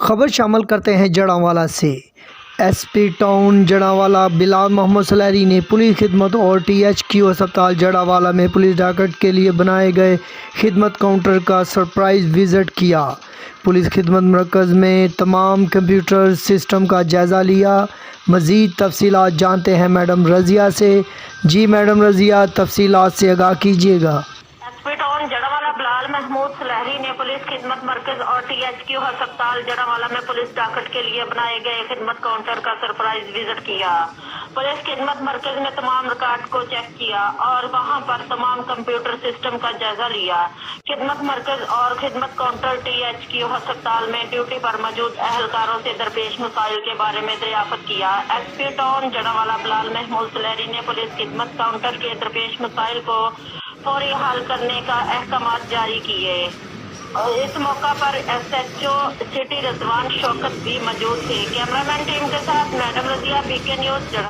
خبر شامل کرتے ہیں جڑاوالا سے۔ ایس پی ٹاؤن جڑاوالا بلال محمد سلیری نے پولیس خدمت اور ٹی ایچ کیو ہسپتال جڑاوالا میں پولیس ڈاکٹ کے لیے بنائے گئے خدمت کاؤنٹر کا سرپرائز وزٹ کیا۔ پولیس خدمت مرکز میں تمام کمپیوٹر سسٹم کا جائزہ لیا۔ مزید تفصیلات جانتے ہیں میڈم رضیہ سے۔ جی میڈم رضیہ، تفصیلات سے آگاہ کیجیے گا۔ ایس پی ٹاؤن جڑاوالا بلال محمود سلیری نے پولیس خدمت مرکز اور ٹی ایچ کیو ہسپتال جڑاوالا میں پولیس ڈاکٹ کے لیے بنائے گئے خدمت کاؤنٹر کا سرپرائز وزٹ کیا۔ پولیس خدمت مرکز میں تمام ریکارڈ کو چیک کیا اور وہاں پر تمام کمپیوٹر سسٹم کا جائزہ لیا۔ خدمت مرکز اور خدمت کاؤنٹر ٹی ایچ کیو ہسپتال میں ڈیوٹی پر موجود اہلکاروں سے درپیش مسائل کے بارے میں دریافت کیا۔ ایس پی ٹاؤن جڑاوالا بلال محمود سلیری نے پولیس خدمت کاؤنٹر کے درپیش مسائل کو فوری حل کرنے کا احکامات جاری کیے۔ اس موقع پر ایس ایچ او سٹی رضوان شوکت بھی موجود تھے۔ کیمرہ مین ٹیم کے ساتھ میڈم رضیہ، پی کے نیوز جڑاوالا۔